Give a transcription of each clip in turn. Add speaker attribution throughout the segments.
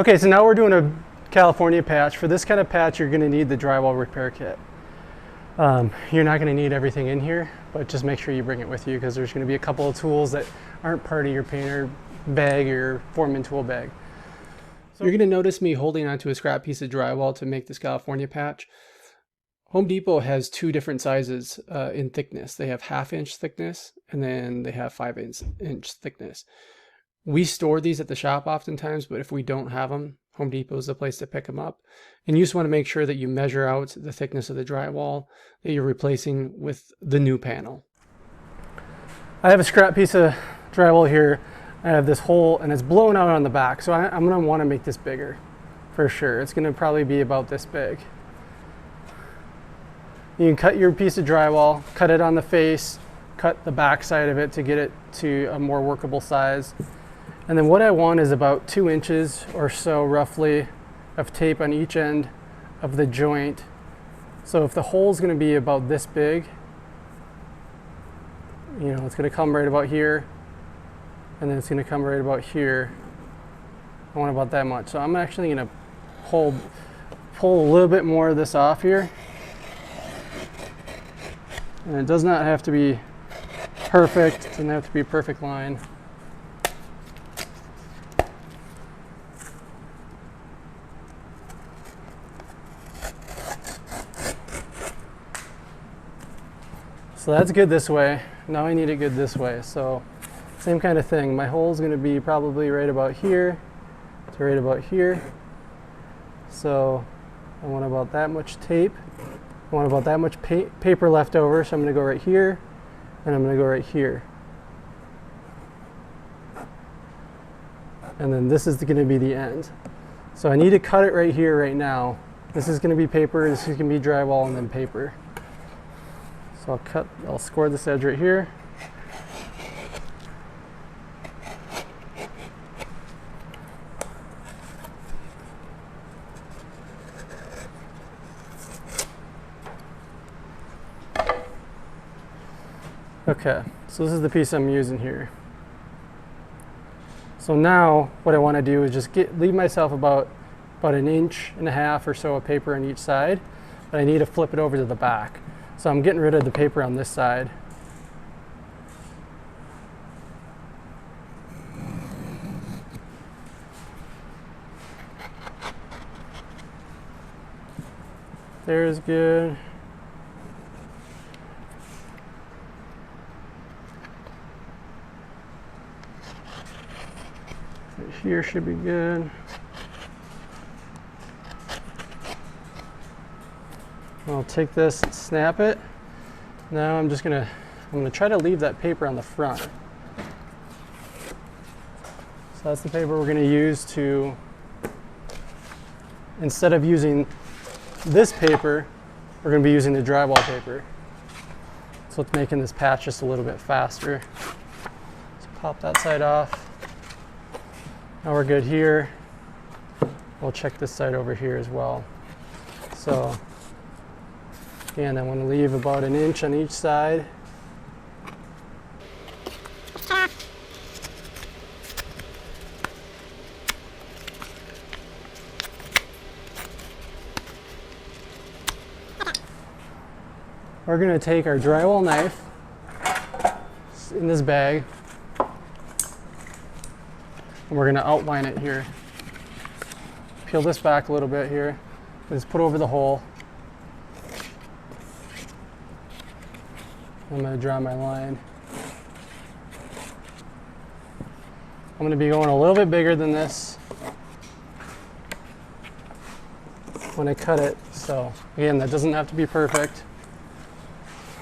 Speaker 1: Okay, so now we're doing a California patch. For this kind of patch, you're going to need the drywall repair kit. You're not going to need everything in here, but just make sure you bring it with you because there's going to be a couple of tools that aren't part of your painter bag or your foreman tool bag. So you're going to notice me holding onto a scrap piece of drywall to make this California patch. Home Depot has two different sizes in thickness. They have 1/2 inch thickness and then they have 5 inch thickness. We store these at the shop oftentimes, but if we don't have them, Home Depot is the place to pick them up. And you just want to make sure that you measure out the thickness of the drywall that you're replacing with the new panel. I have a scrap piece of drywall here. I have this hole and it's blown out on the back. So I'm going to want to make this bigger for sure. It's going to probably be about this big. You can cut your piece of drywall, cut it on the face, cut the back side of it to get it to a more workable size. And then what I want is about 2 inches or so roughly of tape on each end of the joint. So if the hole is going to be about this big, you know, it's going to come right about here, and then it's going to come right about here. I want about that much. So I'm actually going to pull a little bit more of this off here. And it does not have to be perfect. It doesn't have to be a perfect line. So that's good this way. Now I need it good this way. So same kind of thing. My hole is going to be probably right about here to right about here. So I want about that much tape. I want about that much paper left over. So I'm going to go right here and I'm going to go right here. And then this is going to be the end. So I need to cut it right here right now. This is going to be paper, this is going to be drywall, and then paper. So I'll score this edge right here. Okay, so this is the piece I'm using here. So now what I want to do is just leave myself about 1.5 inches or so of paper on each side, but I need to flip it over to the back. So I'm getting rid of the paper on this side. There's good. Right here should be good. I'll take this and snap it. Now I'm gonna try to leave that paper on the front. So that's the paper we're gonna use to, instead of using this paper, we're gonna be using the drywall paper. So it's making this patch just a little bit faster. So pop that side off. Now we're good here. We'll check this side over here as well. So again, I want to leave about 1 inch on each side. We're going to take our drywall knife in this bag and we're going to outline it here. Peel this back a little bit here. Just put over the hole. I'm going to draw my line. I'm going to be going a little bit bigger than this when I cut it. So again, that doesn't have to be perfect.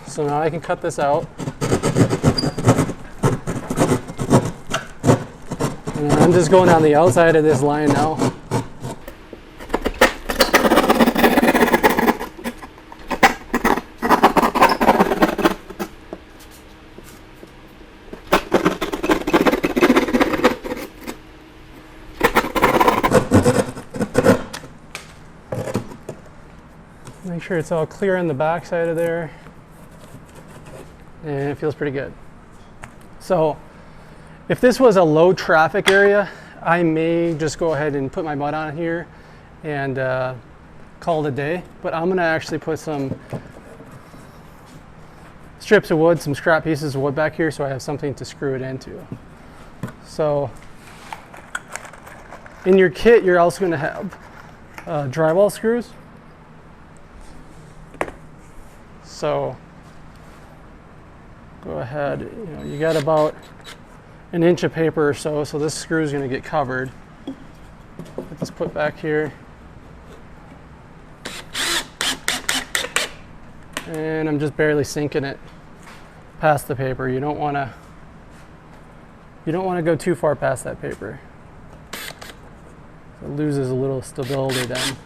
Speaker 1: So now I can cut this out. And I'm just going on the outside of this line now. Make sure it's all clear on the back side of there. And it feels pretty good. So if this was a low traffic area, I may just go ahead and put my mud on here and call it a day, but I'm gonna actually put some strips of wood, some scrap pieces of wood back here so I have something to screw it into. So in your kit, you're also gonna have drywall screws. So go ahead, you got about an inch of paper or so, so this screw is going to get covered. Get this put back here. And I'm just barely sinking it past the paper. You don't want to go too far past that paper. It loses a little stability then.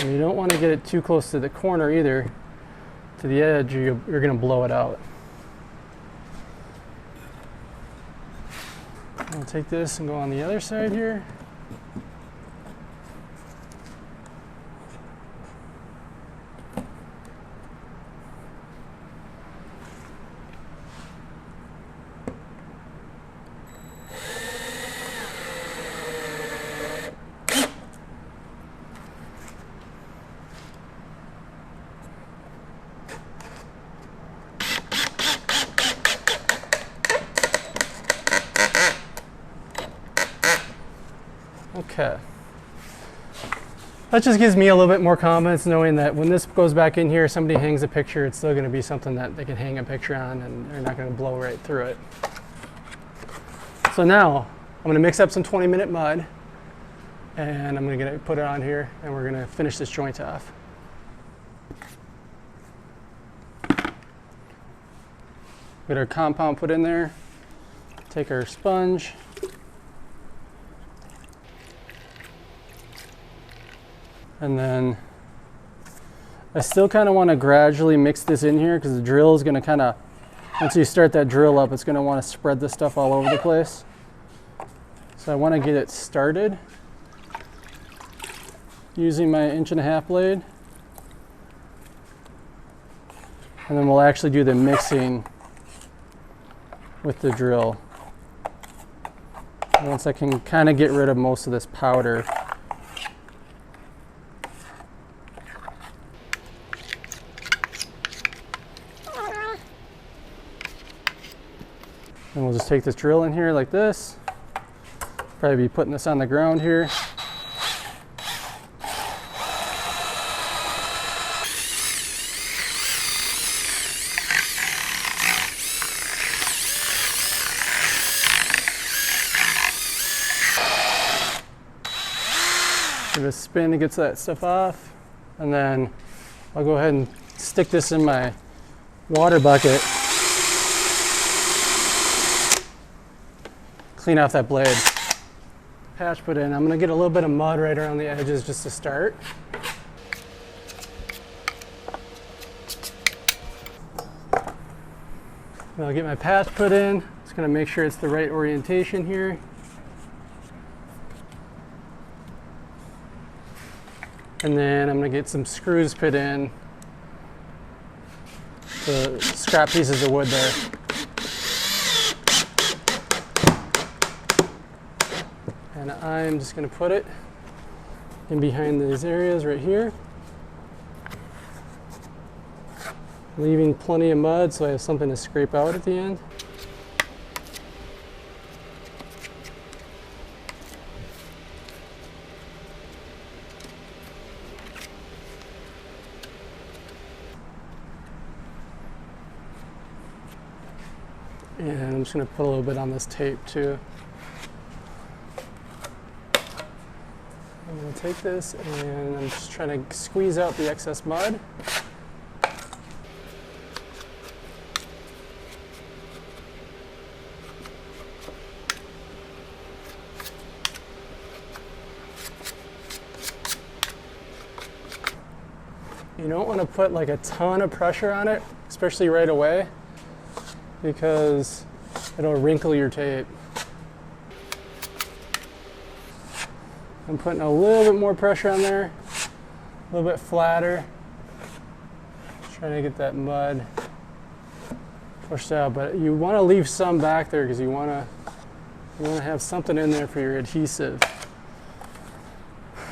Speaker 1: And you don't want to get it too close to the corner either, to the edge, you're going to blow it out. I'll take this and go on the other side here. Okay. That just gives me a little bit more confidence knowing that when this goes back in here, somebody hangs a picture, it's still going to be something that they can hang a picture on and they're not going to blow right through it. So now I'm going to mix up some 20-minute mud and I'm going to put it on here and we're going to finish this joint off. Get our compound put in there, take our sponge, and then I still kind of want to gradually mix this in here because the drill is going to kind of, once you start that drill up, it's going to want to spread this stuff all over the place. So I want to get it started using my 1.5-inch blade. And then we'll actually do the mixing with the drill. And once I can kind of get rid of most of this powder. And we'll just take this drill in here like this. Probably be putting this on the ground here. Give it a spin to get that stuff off. And then I'll go ahead and stick this in my water bucket. Clean off that blade. Patch put in. I'm going to get a little bit of mud right around the edges just to start. I'll get my patch put in. Just going to make sure it's the right orientation here. And then I'm going to get some screws put in. The scrap pieces of wood there. And I'm just going to put it in behind these areas right here. Leaving plenty of mud so I have something to scrape out at the end. And I'm just going to put a little bit on this tape too. I'm going to take this and I'm just trying to squeeze out the excess mud. You don't want to put like a ton of pressure on it, especially right away, because it'll wrinkle your tape. I'm putting a little bit more pressure on there, a little bit flatter. Just trying to get that mud pushed out, but you want to leave some back there because you want to You want to have something in there for your adhesive.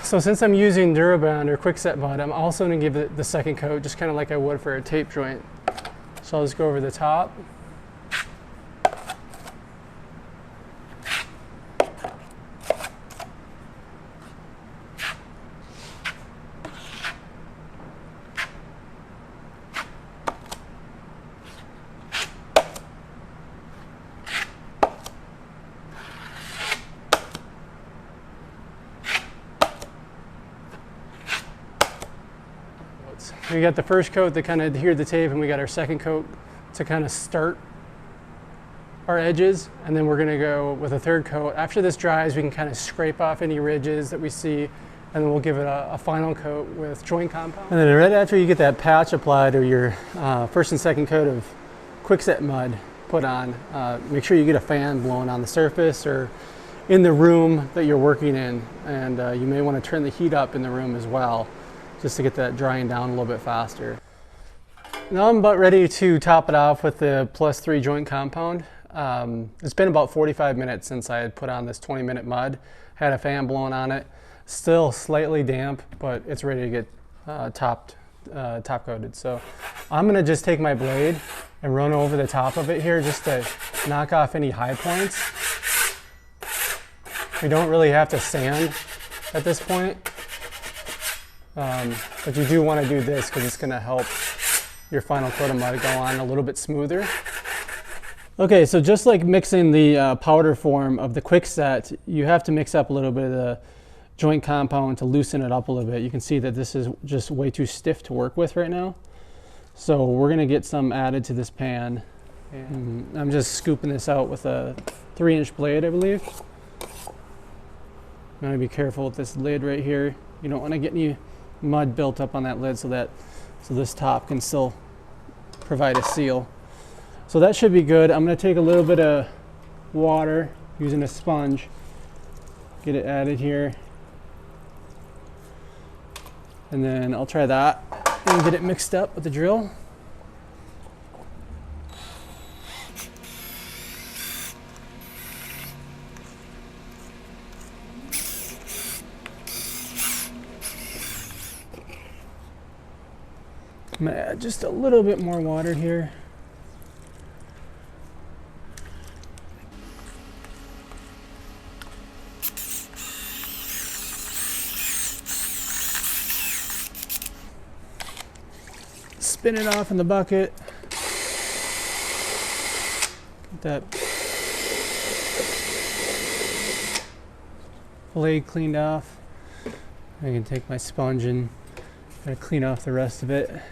Speaker 1: So since I'm using Durabond or quickset mud, I'm also going to give it the second coat, just kind of like I would for a tape joint. So I'll just go over the top. We got the first coat that kind of adhered the tape, and we got our second coat to kind of start our edges, and then we're going to go with a third coat. After this dries, we can kind of scrape off any ridges that we see, and then we'll give it a final coat with joint compound. And then right after you get that patch applied, or your first and second coat of quickset mud put on, make sure you get a fan blowing on the surface or in the room that you're working in, and you may want to turn the heat up in the room as well, just to get that drying down a little bit faster. Now I'm about ready to top it off with the +3 joint compound. It's been about 45 minutes since I had put on this 20-minute mud. Had a fan blowing on it. Still slightly damp, but it's ready to get top coated. So I'm gonna just take my blade and run over the top of it here just to knock off any high points. We don't really have to sand at this point. But you do want to do this because it's going to help your final coat of mud go on a little bit smoother. Okay, so just like mixing the powder form of the quickset, you have to mix up a little bit of the joint compound to loosen it up a little bit. You can see that this is just way too stiff to work with right now. So we're going to get some added to this pan. And I'm just scooping this out with a 3-inch blade, I believe. I'm going to be careful with this lid right here. You don't want to get any mud built up on that lid so this top can still provide a seal. So that should be good. I'm going to take a little bit of water using a sponge, get it added here, and then I'll try that and get it mixed up with the drill. I'm going to add just a little bit more water here. Spin it off in the bucket. Get that blade cleaned off. I can take my sponge and clean off the rest of it.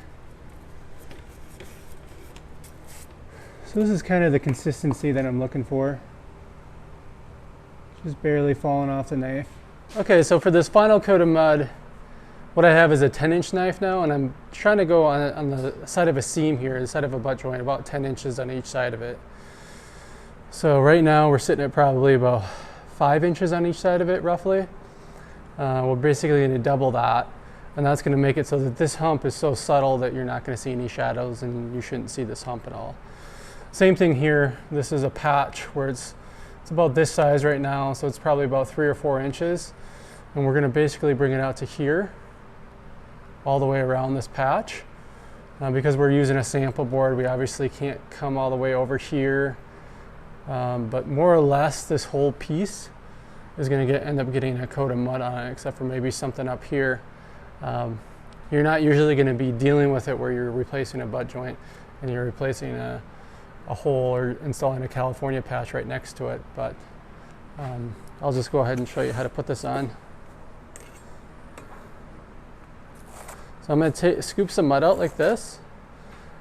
Speaker 1: So this is kind of the consistency that I'm looking for. Just barely falling off the knife. Okay, so for this final coat of mud, what I have is a 10-inch knife now, and I'm trying to go on the side of a seam here, the side of a butt joint, about 10 inches on each side of it. So right now we're sitting at probably about 5 inches on each side of it, roughly. We're basically going to double that, and that's going to make it so that this hump is so subtle that you're not going to see any shadows, and you shouldn't see this hump at all. Same thing here. This is a patch where it's about this size right now, so it's probably about 3 or 4 inches, and we're going to basically bring it out to here, all the way around this patch. Because we're using a sample board, we obviously can't come all the way over here, but more or less this whole piece is going to end up getting a coat of mud on it, except for maybe something up here. You're not usually going to be dealing with it where you're replacing a butt joint and you're replacing a hole or installing a California patch right next to it, but I'll just go ahead and show you how to put this on. So I'm going to scoop some mud out like this,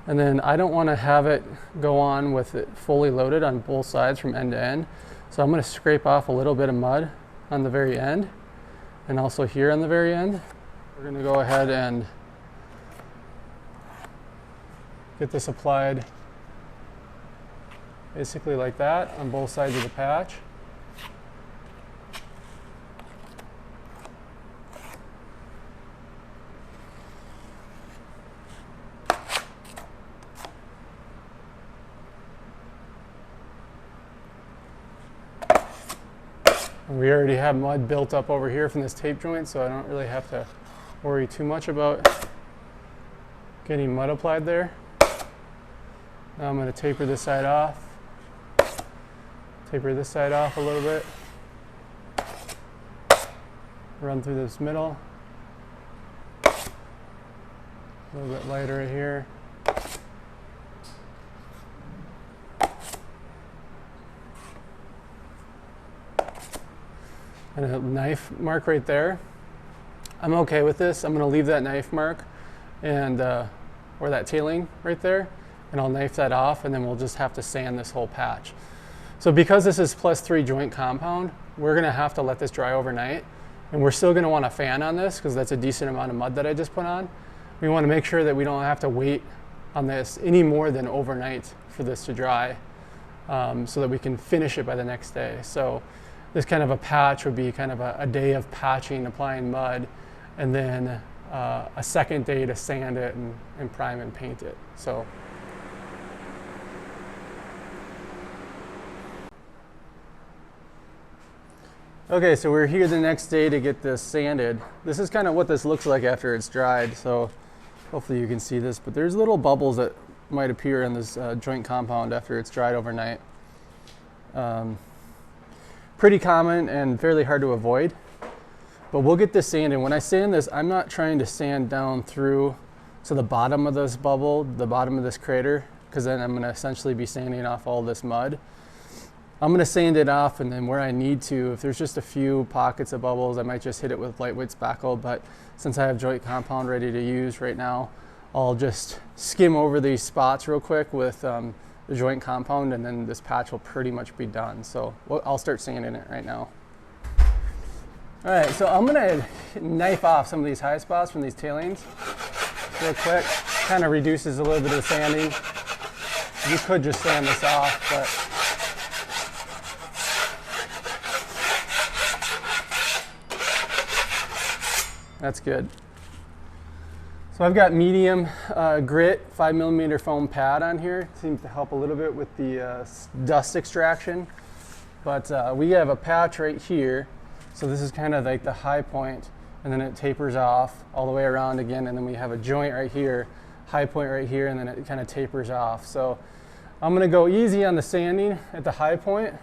Speaker 1: and then I don't want to have it go on with it fully loaded on both sides from end to end. So I'm going to scrape off a little bit of mud on the very end and also here on the very end. We're going to go ahead and get this applied basically like that on both sides of the patch. We already have mud built up over here from this tape joint, so I don't really have to worry too much about getting mud applied there. Now I'm going to taper this side off. Taper this side off a little bit. Run through this middle. A little bit lighter right here. And a knife mark right there. I'm okay with this. I'm going to leave that knife mark and or that tailing right there, and I'll knife that off, and then we'll just have to sand this whole patch. So because this is +3 joint compound, we're going to have to let this dry overnight, and we're still going to want a fan on this because that's a decent amount of mud that I just put on. We want to make sure that we don't have to wait on this any more than overnight for this to dry, so that we can finish it by the next day. So this kind of a patch would be kind of a day of patching, applying mud, and then a second day to sand it and prime and paint it. So okay, so we're here the next day to get this sanded. This is kind of what this looks like after it's dried, so hopefully you can see this, but there's little bubbles that might appear in this joint compound after it's dried overnight. Pretty common and fairly hard to avoid, but we'll get this sanded. When I sand this, I'm not trying to sand down through to the bottom of this bubble, the bottom of this crater, because then I'm going to essentially be sanding off all this mud. I'm going to sand it off, and then where I need to, if there's just a few pockets of bubbles, I might just hit it with lightweight spackle, but since I have joint compound ready to use right now, I'll just skim over these spots real quick with the joint compound, and then this patch will pretty much be done. So I'll start sanding it right now. All right, so I'm gonna knife off some of these high spots from these tailings real quick. Kind of reduces a little bit of the sanding. You could just sand this off, but that's good. So I've got medium grit 5mm foam pad on here. Seems to help a little bit with the dust extraction. But we have a patch right here. So this is kind of like the high point, and then it tapers off all the way around again, and then we have a joint right here, high point right here, and then it kind of tapers off. So I'm gonna go easy on the sanding at the high point,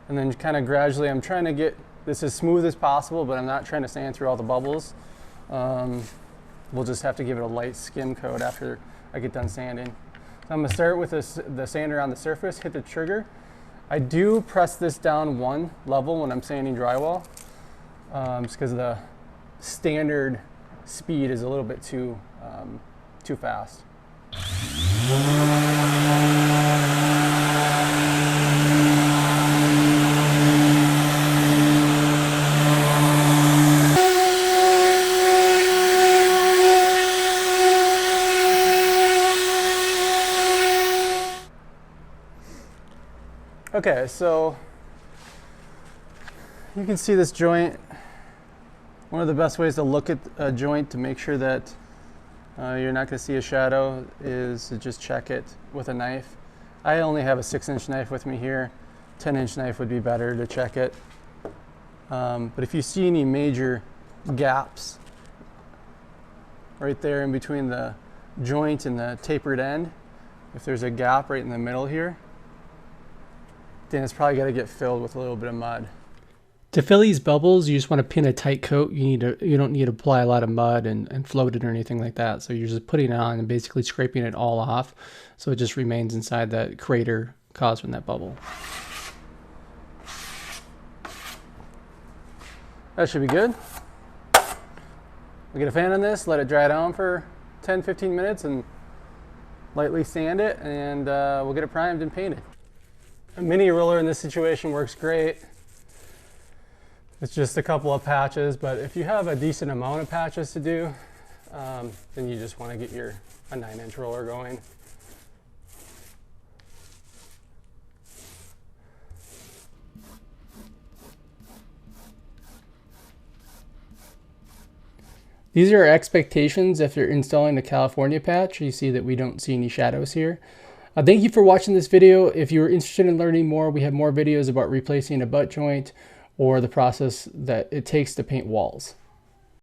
Speaker 1: and then kind of gradually, I'm trying to get this as smooth as possible, but I'm not trying to sand through all the bubbles. We'll just have to give it a light skim coat after I get done sanding. So I'm gonna start with the sander on the surface, hit the trigger. I do press this down one level when I'm sanding drywall, just because the standard speed is a little bit too fast. Okay, so you can see this joint. One of the best ways to look at a joint to make sure that you're not going to see a shadow is to just check it with a knife. I only have a 6-inch knife with me here. 10-inch knife would be better to check it. But if you see any major gaps right there in between the joint and the tapered end, if there's a gap right in the middle here, then it's probably got to get filled with a little bit of mud. To fill these bubbles, you just want to pin a tight coat. You don't need to apply a lot of mud and float it or anything like that. So you're just putting it on and basically scraping it all off, so it just remains inside that crater caused from that bubble. That should be good. We'll get a fan on this, let it dry down for 10-15 minutes, and lightly sand it, and we'll get it primed and painted. A mini roller in this situation works great. It's just a couple of patches, but if you have a decent amount of patches to do, then you just want to get a 9-inch roller going. These are our expectations after installing the California patch. You see that we don't see any shadows here. Thank you for watching this video. If you're interested in learning more, we have more videos about replacing a butt joint or the process that it takes to paint walls.